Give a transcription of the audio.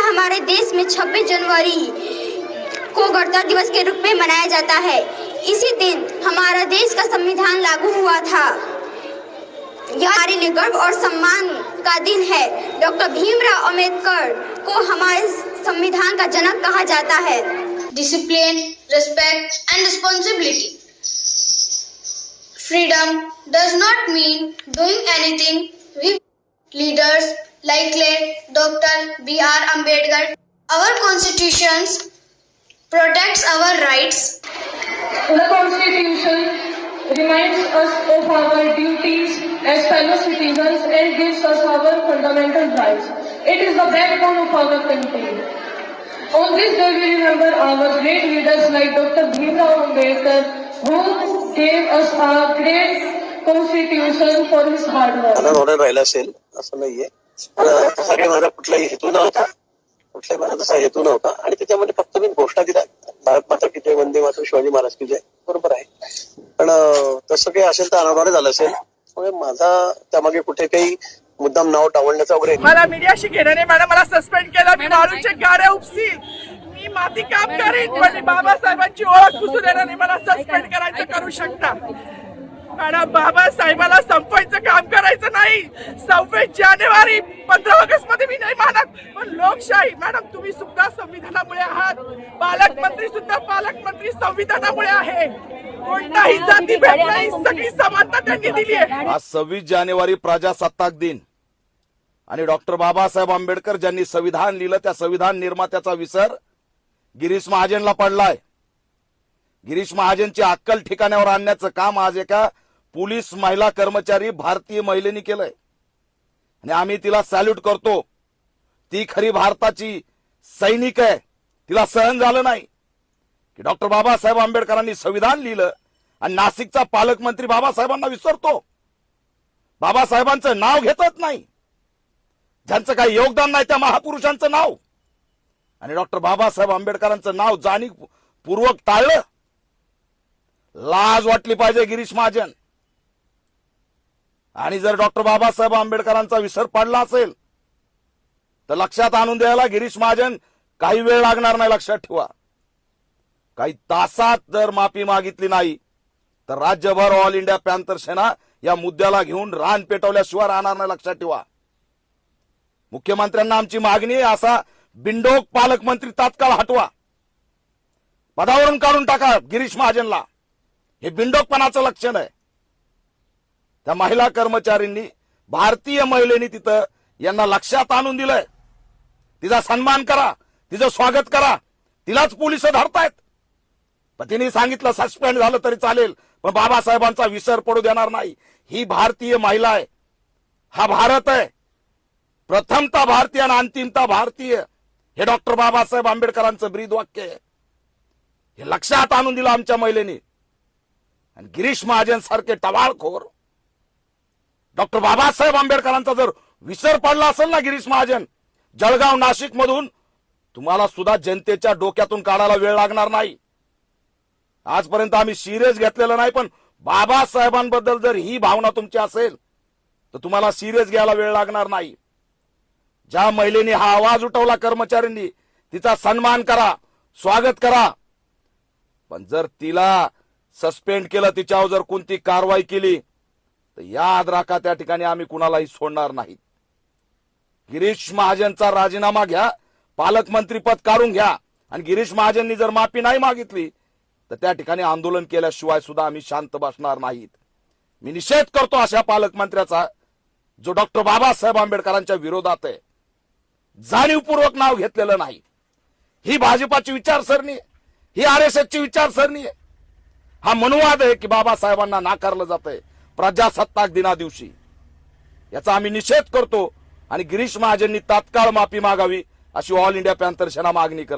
हमारे देश में 26 जनवरी को गणतंत्र दिवस के रूप में मनाया जाता है। इसी दिन हमारा देश का संविधान लागू हुआ था। यह हमारे लिए गर्व और सम्मान का दिन है। डॉक्टर भीमराव अंबेडकर को हमारे संविधान का जनक कहा जाता है। Discipline, respect and responsibility. Freedom does not mean doing anything with leaders like late Dr. B.R. Ambedkar. Our constitutions protects our rights. The Constitution reminds us of our duties as fellow citizens and gives us our fundamental rights. It is the backbone of our country. On this day we remember our great leaders like Dr. Bhimrao Ambedkar, who gave us a great constitution for his hard work. आनंद राहिला असेल असं नाहीये, सगळे माझा कुठलाही हेतू नव्हता, कुठलाही माझा तसा हेतू नव्हता आणि त्याच्यामध्ये फक्त मी घोषणा दिल्या, भारत माता की जय, वंदे मातरम, शिवाजी महाराज की जय, बरोबर आहे. पण तसं काही असेल तर आनंदाने झालं असेल. त्यामुळे माझा त्यामागे कुठे काही मुद्दाम नाव टावळण्याचा वगैरे. मला मीडियाशी घेणं नाही. मॅडम मला सस्पेंड केलं, मी मारूचे गाड्या उपसील, मी माती काम करीन, पण बाबासाहेबांची ओळख पुसू देणार नाही. मला सस्पेंड करायचं करू शकता मॅडम. बाबासाहेबाला संपवायचं काम करायचं नाही. 26 जानेवारी 15 ऑगस्ट मध्ये मी नाही मानत, पण लोकशाही मॅडम तुम्ही सुद्धा संविधानामुळे आहात. पालकमंत्री सुद्धा पालकमंत्री संविधानामुळे आहे. कोणताही जातीभेद नाही, सगळी समानता त्यांनी दिली आहे. आज 26 जानेवारी प्रजासत्ताक दिन आणि डॉक्टर बाबासाहेब आंबेडकर ज्यांनी संविधान लिहिलं त्या संविधान निर्मात्याचा विसर गिरीश महाजनला पडलाय. गिरीश महाजनची अक्कल ठिकाण्यावर आणण्याचं काम आज एका पोलीस महिला कर्मचारी भारतीय महिलेने केलंय आणि आम्ही तिला सॅल्यूट करतो. ती खरी भारताची सैनिक आहे. तिला सहन झालं नाही की डॉक्टर बाबासाहेब आंबेडकरांनी संविधान लिहिलं आणि नाशिकचा पालकमंत्री बाबासाहेबांना विसरतो, बाबासाहेबांचं नाव घेतच नाही, ज्यांचं काही योगदान नाही त्या महापुरुषांचं नाव आणि डॉक्टर बाबासाहेब आंबेडकरांचं नाव जाणीवपूर्वक टाळलं. लाज वाटली पाहिजे गिरीश महाजन. आणि जर डॉक्टर बाबासाहेब आंबेडकरांचा विसर पडला असेल तर लक्षात आणून द्यायला गिरीश महाजन काही वेळ लागणार नाही. लक्षात ठेवा, काही तासात जर माफी मागितली नाही तर राज्यभर ऑल इंडिया पॅंथर सेना या मुद्द्याला घेऊन रान पेटवल्याशिवाय राहणार नाही. लक्षात ठेवा. मुख्यमंत्र्यांना आमची मागणी आहे, असा बिंडोक पालकमंत्री तात्काळ हटवा, पदावरून काढून टाका गिरीश महाजनला. हे बिंडोकपणाचं लक्षण आहे. त्या महिला कर्मचारींनी, भारतीय महिलेनी तिथं यांना लक्षात आणून दिलंय. तिचा सन्मान करा, तिचं स्वागत करा. तिलाच पोलिस धरतायत. पण तिने सांगितलं सस्पेंड झालं तरी चालेल, पण बाबासाहेबांचा विसर पडू देणार नाही. ही भारतीय महिला आहे, हा भारत आहे. प्रथमता भारतीय आणि अंतिमता भारतीय, हे डॉक्टर बाबासाहेब आंबेडकरांचं ब्रीद वाक्य आहे. हे लक्षात आणून दिलं आमच्या महिलेनी. आणि गिरीश महाजन सारखे टवाळखोर, डॉक्टर बाबासाहेब आंबेडकरांचा जर विसर पडला असेल ना गिरीश महाजन, जळगाव नाशिक मधून तुम्हाला सुद्धा जनतेच्या डोक्यातून काढायला वेळ लागणार नाही. आजपर्यंत आम्ही सिरियस घेतलेलं नाही, पण बाबासाहेबांबद्दल जर ही भावना तुमची असेल तर तुम्हाला सिरियस घ्यायला वेळ लागणार नाही. ज्या महिलेने हा आवाज उठवला कर्मचाऱ्यांनी, तिचा सन्मान करा, स्वागत करा. पण जर तिला सस्पेंड केलं, तिच्यावर जर कोणती कारवाई केली तर याद राखा त्या ठिकाणी आम्ही कुणालाही सोडणार नाही. गिरीश महाजनचा राजीनामा घ्या, पालकमंत्री पद काढून घ्या आणि गिरीश महाजननी जर माफी नाही मागितली तर त्या ठिकाणी आंदोलन केल्याशिवाय सुद्धा आम्ही शांत बसणार नाहीत. मी निषेध करतो अशा पालकमंत्र्याचा जो डॉक्टर बाबासाहेब आंबेडकरांच्या विरोधात आहे, जाणीवपूर्वक नाव घेतलेलं नाही. ही भाजपाची विचारसरणी, ही आरएसएसची विचारसरणी आहे. हा मनुवाद आहे की बाबासाहेबांना नाकारलं जातंय प्रजासत्ताक दिना दिवशी. याचा आम्ही निषेध करतो आणि गिरीश महाजननी तात्काळ माफी मागावी अशी ऑल इंडिया पॅंथर सेना मागणी करते.